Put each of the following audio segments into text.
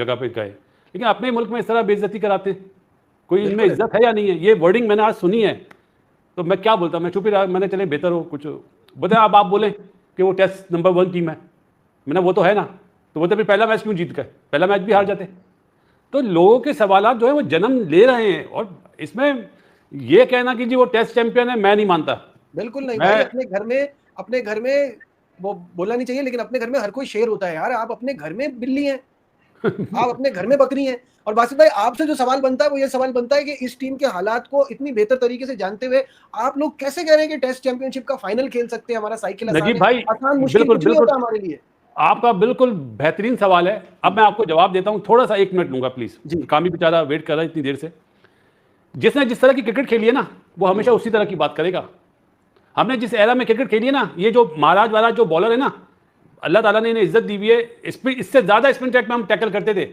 जगह पे गए, लेकिन अपने मुल्क में इस तरह बेइज्जती कराते हैं। कोई इनमें इज्जत है या नहीं है? ये वर्डिंग मैंने आज सुनी है, तो मैं क्या बोलता, मैं चुप ही रहा। मैंने चले बेहतर हो कुछ बोलते, अब आप बोलें कि वो टेस्ट नंबर 1 टीम है। मैंने वो तो है ना, तो बोलते फिर पहला मैच क्यों जीत गए? पहला मैच भी हार जाते। तो लोगों के सवाल जो है वो जन्म ले रहे हैं, और इसमें ये कहना कि जी वो टेस्ट चैंपियन है, मैं नहीं मानता। बिल्कुल नहीं मैं भाई, अपने घर में वो बोलना नहीं चाहिए, लेकिन अपने घर में हर कोई शेर होता है यार। आप अपने घर में बिल्ली हैं, आप अपने घर में बकरी हैं। और बासित भाई, आपसे जो सवाल बनता है वो ये सवाल बनता है कि इस टीम के हालात को इतनी बेहतर तरीके से जानते हुए आप लोग कैसे कह रहे हैं कि टेस्ट चैंपियनशिप का फाइनल खेल सकते हैं? हमारा साइकिल आसान नजीब है, भाई, आसान मुश्किल बिल्कुल कुछ नहीं बिल्कुल होता हमारे लिए। आपका बिल्कुल बेहतरीन सवाल है। अब मैं आपको जवाब देता हूं, थोड़ा सा 1 मिनट लूंगा प्लीज। जी। कामी बेचारा वेट कर रहा है इतनी देर से। जिसने जिस तरह की क्रिकेट खेली है ना, वो हमेशा उसी तरह की बात करेगा। हमने जिस एरा में क्रिकेट खेली है ना, ये जो महाराज वाला जो बॉलर है ना, अल्लाह ताला ने इन्हें इज्जत दी हुई है। इससे ज्यादा स्पिन ट्रैक में हम टैकल करते थे।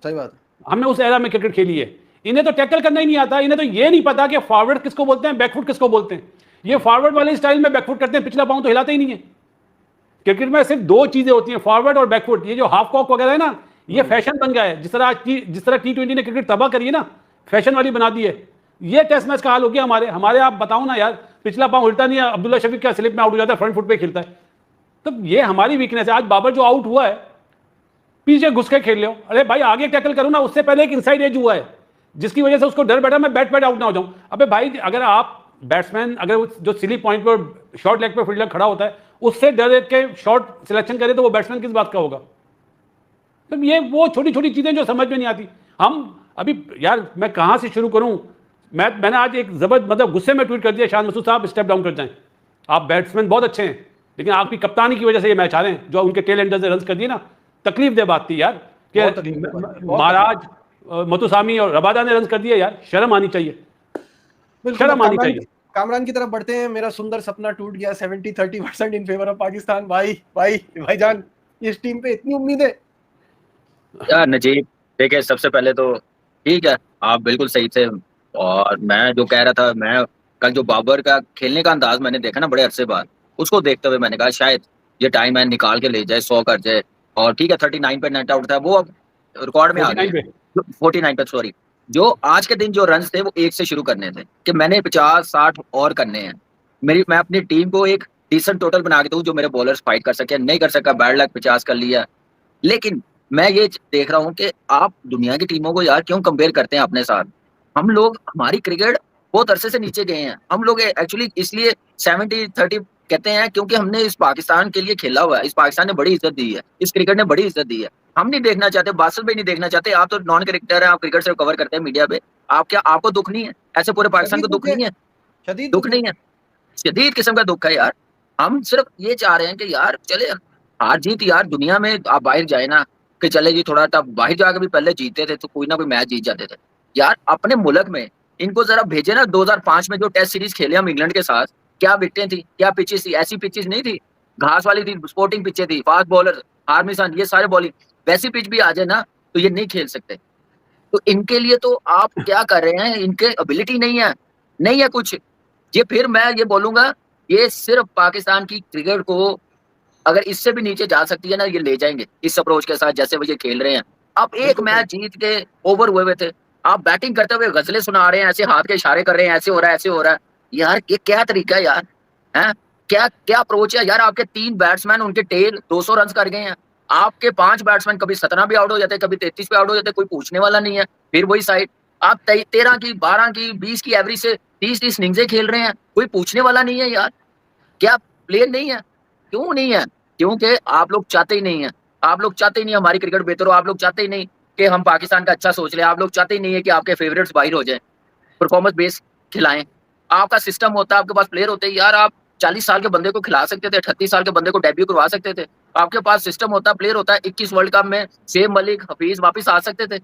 सही बात है। हमने उस एरा में क्रिकेट खेली है। इन्हें तो टैकल करना ही नहीं आता। इन्हें तो ये नहीं पता कि फॉरवर्ड किसको बोलते हैं, बैकफुट किसको बोलते हैं। ये फॉरवर्ड वाले स्टाइल में बैकफुट करते हैं, पिछला पांव तो हिलाते ही नहीं है। क्रिकेट में सिर्फ 2 चीजें होती हैं, फॉरवर्ड और बैकफुट। ये जो हाफ कॉक वगैरह है ना, ये फैशन बन गया है। जिस तरह T20 ने क्रिकेट तबाह करी है ना, फैशन वाली बना दी है। ये टेस्ट मैच का हाल हो गया हमारे। आप बताओ ना यार, पिछला पांव हिलता नहीं है, अब्दुल्ला शफीक का स्लिप में आउट हो जाता है, फ्रंट फुट पे खेलता है। तो ये हमारी वीकनेस है। आज बाबर जो आउट हुआ है, पीछे घुस के खेल लो। अरे भाई आगे टैकल करो ना, उससे पहले एक इनसाइड एज हुआ है जिसकी वजह से उसको डर बैठा मैं बैट आउट ना हो जाऊं। अबे भाई, अगर आप बैट्समैन, अगर जो सिली पॉइंट पर शॉर्ट लेग पे फील्डर खड़ा होता है, उससे डर के शॉर्ट सिलेक्शन करे, तो वो बैट्समैन किस बात का होगा? तो ये वो छोटी छोटी चीजें जो समझ में नहीं आती। हम अभी यार, मैं कहां से शुरू करूं? मैंने आज एक मतलब गुस्से में ट्वीट कर दिया, शान मसूद साहब स्टेप डाउन कर जाएं। आप बैट्समैन बहुत अच्छे हैं, लेकिन आपकी कप्तानी की वजह से ये मैच आ रहे हैं। जो उनके टेल एंडर से रन कर दिए ना, तकलीफ दे बात थी यार कि महाराज मतुसामी और रबादा ने रन कर दिए। यार शर्म आनी चाहिए, शर्म आनी चाहिए। कामरान की तरफ बढ़ते हैं। मेरा सुंदर सपना टूट गया, 70-30% इन फेवर ऑफ पाकिस्तान। भाईजान, इस टीम पे इतनी उम्मीद है यार? नजीब देखिए, सबसे पहले तो ठीक है, आप बिल्कुल सही थे। और मैं जो कह रहा था, मैं कल जो बाबर का खेलने का अंदाज मैंने देखा ना बड़े अरसे बाद, उसको देखते हुए मैंने कहा शायद ये टाइम मैन निकाल के ले जाए, 100 कर जाए। और ठीक है, 39 पे नेट आउट था, वो अब रिकॉर्ड में आ गया। 49 पे, सॉरी। जो आज के दिन जो रन थे वो 1 से शुरू करने थे, कि मैंने 50-60 और करने हैं। मैं अपनी टीम को एक डिसेंट टोटल बना के दूं जो मेरे बॉलर्स फाइट कर सके। नहीं कर सका, बैड लक, 50 कर लिया। लेकिन मैं ये देख रहा हूँ कि आप दुनिया की टीमों को यार क्यों कंपेयर करते हैं अपने साथ? हम लोग, हमारी क्रिकेट बहुत अरसे से नीचे गए हैं। हम लोग एक्चुअली इसलिए 70-30 कहते हैं क्योंकि हमने इस पाकिस्तान के लिए खेला हुआ है। इस पाकिस्तान ने बड़ी इज्जत दी है, इस क्रिकेट ने बड़ी इज्जत दी है। हम नहीं देखना चाहते, बासिल भाई नहीं देखना चाहते। आप तो नॉन क्रिकेटर हैं, आप क्रिकेट से कवर करते हैं मीडिया पे। आपको दुख नहीं है? ऐसे पूरे पाकिस्तान को दुख नहीं है? दुख नहीं है, शदीद किस्म का दुख है यार। हम सिर्फ ये चाह रहे हैं कि यार चले, हार जीत यार दुनिया में आप बाहर जाए ना, कि चले जी थोड़ा टफ, बाहर जाकर भी पहले जीतते थे तो कोई ना कोई मैच जीत जाते थे यार। अपने मुल्क में इनको जरा भेजे ना। 2005 में जो टेस्ट सीरीज खेले हम इंग्लैंड के साथ, क्या विकेटें थी, क्या पिचेस थी? ऐसी पिचेस नहीं थी, घास वाली थी, स्पोर्टिंग पिचें थी, फास्ट बॉलर हार्मिसन, ये सारे बॉलिंग। वैसी पिच भी आ जाए ना तो ये नहीं खेल सकते। तो इनके लिए तो आप क्या कर रहे हैं? इनके एबिलिटी नहीं है, नहीं है कुछ। ये फिर मैं ये बोलूंगा, ये सिर्फ पाकिस्तान की क्रिकेट को अगर इससे भी नीचे जा सकती है ना, ये ले जाएंगे इस अप्रोच के साथ जैसे वो ये खेल रहे हैं। अब एक मैच जीत के ओवर हुए थे, आप बैटिंग करते हुए गजलें सुना रहे हैं, ऐसे हाथ के इशारे कर रहे हैं, ऐसे हो रहा है, ऐसे हो रहा है। यार ये क्या तरीका है यार? हैं? क्या क्या अप्रोच है यार? आपके 3 बैट्समैन, उनके टेल 200 रन कर गए हैं। आपके 5 बैट्समैन कभी 17 भी आउट हो जाते, कभी 33 पे आउट हो जाते, कोई पूछने वाला नहीं है। फिर वही साइड, आप 13 की, 12 की, 20 की एवरेज से 30-30 इनिंग्सें खेल रहे हैं, कोई पूछने वाला नहीं है यार। क्या प्लेयर नहीं है? क्यों नहीं है? क्योंकि आप लोग चाहते ही नहीं है। आप लोग चाहते ही नहीं हमारी क्रिकेट बेहतर हो। आप लोग चाहते ही नहीं कि हम पाकिस्तान का अच्छा सोच लें। आप लोग चाहते ही नहीं है कि आपके फेवरेट्स बाहर हो जाएं, परफॉर्मेंस बेस खिलाएं। आपका सिस्टम होता है, आपके पास प्लेयर होते हैं यार, आप 40 साल के बंदे को खिला सकते थे, 38 साल के बंदे को डेब्यू करवा सकते थे। आपके पास सिस्टम होता, प्लेयर होता है, 21 वर्ल्ड कप में शेब मलिक, हफीज वापिस आ सकते थे।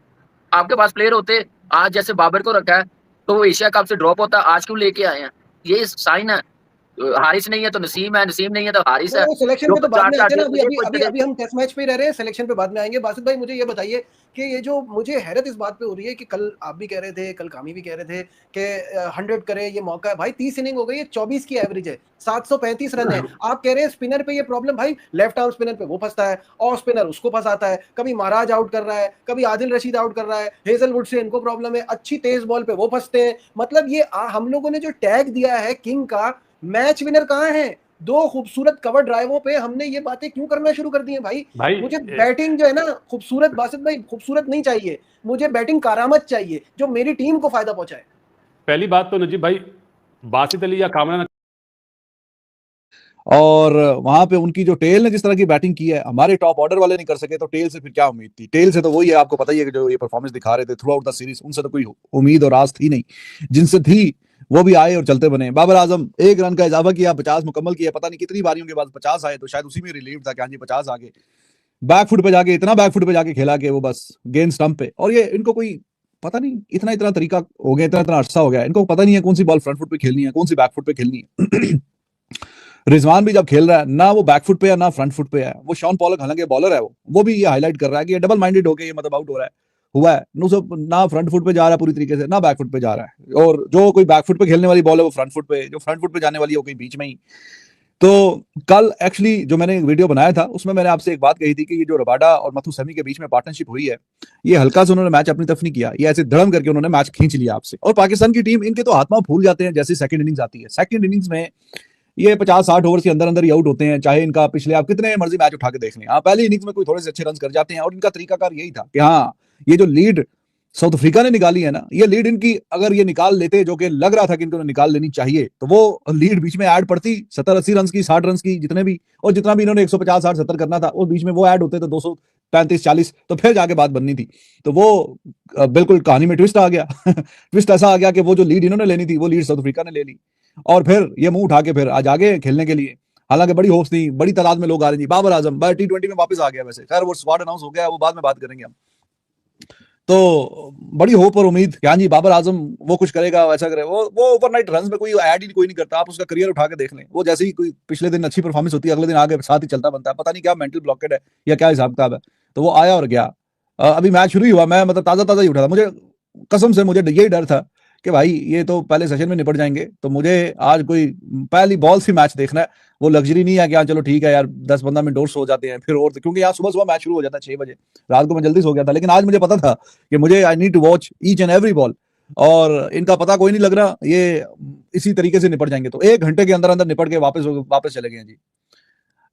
आपके पास प्लेयर होते, आज जैसे बाबर को रखा है तो वो एशिया कप से ड्रॉप होता, आज क्यों लेके आए हैं? ये साइन है हारिस नहीं है तो नसीम है, नसीम नहीं है तो हारिस है, वो सिलेक्शन जो पे तो बाद में 50 आते हैं ना, मुझे कोई अभी हम टेस्ट मैच पे ही रह रहे हैं, सिलेक्शन पे बाद में आएंगे। बासित भाई मुझे ये बताइए कि ये जो मुझे हैरत इस बात पे हो रही है कि कल आप भी कह रहे थे, कल कामी भी कह रहे थे कि 100 करे, ये मौका है भाई। 30 इनिंग हो गई है, 24 की एवरेज है, 735 रन है। आप कह रहे हैं स्पिनर पे ये प्रॉब्लम, भाई लेफ्ट आर्म स्पिनर पे वो फंसता है, और स्पिनर उसको फंसाता है, कभी महाराज आउट कर रहा है, कभी आदिल रशीद आउट कर रहा है, हेजलवुड से इनको प्रॉब्लम है, अच्छी तेज बॉल पे वो फंसते हैं। मतलब ये हम लोगों ने जो टैग दिया है किंग का, मैच विनर कहाँ है? दो खूबसूरत कवर ड्राइवों पे हमने ये बातें क्यों करना शुरू कर दी हैं भाई? भाई मुझे बैटिंग जो है ना खूबसूरत, बासित भाई खूबसूरत नहीं चाहिए, मुझे बैटिंग करामत चाहिए जो मेरी टीम को फायदा पहुंचाए। पहली बात तो नजीब भाई, बासित अली या कामरान, और वहां पे उनकी जो टेल ने जिस तरह की बैटिंग की है, हमारे टॉप ऑर्डर वाले नहीं कर सके, तो टेल से फिर क्या उम्मीद थी? टेल से तो वही है, आपको पता ही है कि जो ये परफॉर्मेंस दिखा रहे थे थ्रू आउट द सीरीज, उनसे तो कोई उम्मीद और आस थी नहीं। जिनसे थी वो भी आए और चलते बने। बाबर आजम 1 रन का इजाफा किया, 50 मुकम्मल किया, पता नहीं कितनी बारियों के बाद 50 आए, तो शायद उसी में रिलीव था कि हाँ जी 50 आ गए। बैकफुट पे जाके, इतना बैकफुट पे जाके खेला कि वो बस गेंद स्टंप पे, और ये इनको कोई पता नहीं, इतना इतना तरीका हो गया, इतना इतना अरसा हो गया, इनको पता नहीं है कौन सी बॉल फ्रंट फुट पे खेलनी है, कौन सी बैकफुट पे खेलनी है। रिजवान भी जब खेल रहा है ना, वो बैकफुट पे है ना फ्रंट फुट पे है। वो शॉन पॉलक हालांकि बॉलर है, वो भी ये हाईलाइट कर रहा है कि ये डबल माइंडेड होके ये मतलब आउट हो रहा है, हुआ है ना फ्रंट फुट पे जा रहा है पूरी तरीके से, ना बैक फुट पे जा रहा है। और जो कोई बैक फुट पे खेलने वाली बॉल है वो फ्रंट फुट पे, जो फ्रंट फुट पे जाने वाली है वो कहीं बीच में ही। तो कल एक्चुअली जो मैंने वीडियो बनाया था उसमें मैंने आपसे एक बात कही थी कि ये जो रबाडा और मथु समी के बीच में पार्टनरशिप हुई है, ये हल्का से उन्होंने मैच अपनी तरफ नहीं किया, ये ऐसे धड़म करके उन्होंने मैच खींच लिया आपसे। और पाकिस्तान की टीम, इनके तो हाथ पांव फूल जाते हैं जैसे सेकंड इनिंग्स आती है। सेकंड इनिंग्स में ये 50-60 ओवर के अंदर अंदर ही आउट होते हैं, चाहे इनका पिछले आप कितने मर्जी मैच उठा के देख लें। हाँ, पहली इनिंग्स में कोई थोड़े से अच्छे रन कर जाते हैं, और इनका तरीकाकार यही था कि हाँ, ये जो लीड साउथ अफ्रीका ने निकाली है ना, ये लीड इनकी अगर ये निकाल लेते, जो कि लग रहा था कि इनको निकाल लेनी चाहिए, तो वो लीड बीच में ऐड पड़ती 70-80 रन की, 60 रन की, जितने भी, और जितना भी इन्होंने 150-60-70 करना था, और बीच में वो ऐड होते तो 235-40, तो फिर जाके बात बननी थी। तो वो बिल्कुल कहानी में ट्विस्ट आ गया। ट्विस्ट ऐसा आ गया कि वो जो लीड इन्होंने लेनी थी वो लीड साउथ अफ्रीका ने ले ली, और फिर ये मुंह उठा के फिर आज आगे खेलने के लिए। हालांकि बड़ी होप्स थी, बड़ी तादाद में लोग आ रहे थे। बाबर आजम T20 में वापस आ गया, वैसे खैर वो स्क्वाड अनाउंस हो गया, वो बाद में बात करेंगे हम। तो बड़ी होप और उम्मीद कि हाँ जी बाबर आजम वो कुछ करेगा, वैसा करे। वो ओवरनाइट रन्स में कोई ऐड ही कोई नहीं करता, आप उसका करियर उठा के देख लें। वो जैसे ही कोई पिछले दिन अच्छी परफॉर्मेंस होती है, अगले दिन आगे साथ ही चलता बनता है, पता नहीं क्या मेंटल ब्लॉकेड है या क्या हिसाब किताब है। तो वो आया और गया। अभी मैच शुरू ही हुआ, मैं मतलब ताजा ताजा ही उठा था, मुझे कसम से मुझे यही डर था कि भाई ये तो पहले सेशन में निपट जाएंगे, तो मुझे आज कोई पहली बॉल से मैच देखना है। वो लग्जरी नहीं है कि हाँ चलो ठीक है यार 10-15 मिनट और सो जाते हैं फिर, और क्योंकि यहाँ सुबह सुबह मैच शुरू हो जाता है 6 बजे, रात को मैं जल्दी सो गया था। लेकिन आज मुझे पता था कि मुझे I need to watch each and every ball, और इनका पता कोई नहीं लग रहा, ये इसी तरीके से निपट जाएंगे। तो 1 घंटे के अंदर अंदर निपट के वापस चले गए जी।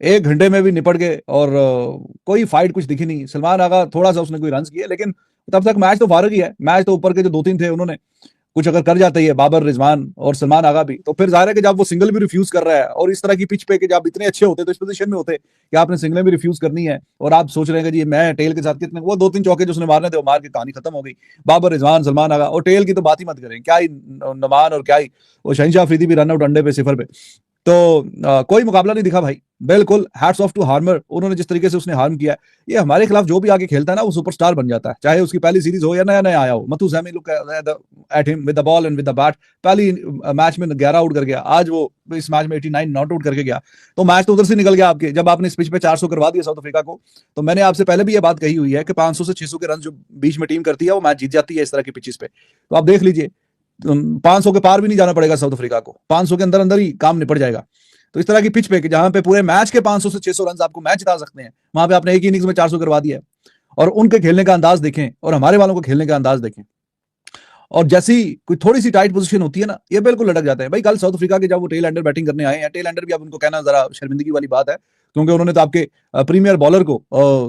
1 घंटे में भी निपट गए, और कोई फाइट कुछ दिखी नहीं। सलमान आगा थोड़ा सा उसने कोई रन किए, लेकिन तब तक मैच तो फारग ही है। मैच तो ऊपर के जो 2-3 थे उन्होंने कुछ अगर कर जाते हैं, बाबर, रिजवान और सलमान आगा भी, तो फिर जाहिर है कि जब वो सिंगल भी रिफ्यूज कर रहा है, और इस तरह की पिच पे कि जब इतने अच्छे होते तो इस पोजीशन में होते कि आपने सिंगल भी रिफ्यूज करनी है, और आप सोच रहे हैं कि जी मैं टेल के साथ कितने, वो 2-3 चौके जो उसने मारने थे वो मार के कहानी खत्म हो गई। बाबर, रिजवान, सलमान आगा, और टेल की तो बात ही मत करें, क्या ही नमान और क्या ही वो शहनशाह अफरीदी भी रन आउट अंडे पे 0 पे। तो कोई मुकाबला नहीं दिखा भाई, बिल्कुल हैट्स ऑफ टू हार्मर। उन्होंने जिस तरीके से उसने हार्म किया, ये हमारे खिलाफ जो भी आगे खेलता है ना वो सुपरस्टार बन जाता है, चाहे उसकी पहली सीरीज हो या नया नया आया हो। मथु सैमी look at him with the ball and with the bat, पहली मैच में 11 आउट कर गया, आज वो इस मैच में 89 नॉट आउट करके गया। तो मैच तो उधर से निकल गया आपके, जब आपने इस पिच पे 400 करवा दिया साउथ अफ्रीका को। तो मैंने आपसे पहले भी ये बात कही हुई है कि 500 से 600 के रन जो बीच में टीम करती है वो मैच जीत जाती है इस तरह की पिचेस पे। तो आप देख लीजिए 500 के पार भी नहीं जाना पड़ेगा साउथ अफ्रीका को, 500 के अंदर अंदर ही काम निपट जाएगा। तो इस तरह की पिच पे कि जहां पे पूरे मैच के 500 से 600 रन आपको मैच जिता सकते हैं, वहां पे आपने एक ही इनिंग्स में 400 करवा दिया है। और उनके खेलने का अंदाज देखें और हमारे वालों को खेलने का अंदाज देखें, और जैसी कोई थोड़ी सी टाइट पोजीशन होती है ना, ये बिल्कुल लटक जाते हैं भाई। कल साउथ अफ्रीका के जब वो टेल एंडर बैटिंग करने आए हैं, टेल एंडर भी अब उनको कहना जरा शर्मिंदगी वाली बात है, क्योंकि उन्होंने तो आपके प्रीमियर बॉलर को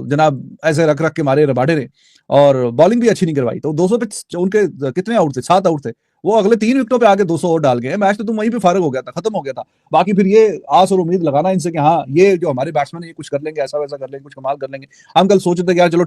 जनाब ऐसे रख रख के मारे रबाडे ने, और बॉलिंग भी अच्छी नहीं करवाई। तो 200 पे उनके कितने आउट थे? 7 आउट थे। वो अगले 3 विकेटों पे आके 200 और डाल गए, मैच तो तुम वहीं पे फारग हो गया था, खत्म हो गया था। बाकी फिर ये आस और उम्मीद लगाना इनसे कि हाँ ये जो हमारे बैट्समैन ये कुछ कर लेंगे, ऐसा वैसा कर लेंगे, कुछ कमाल कर लेंगे। हम कल सोचते थे कि यार चलो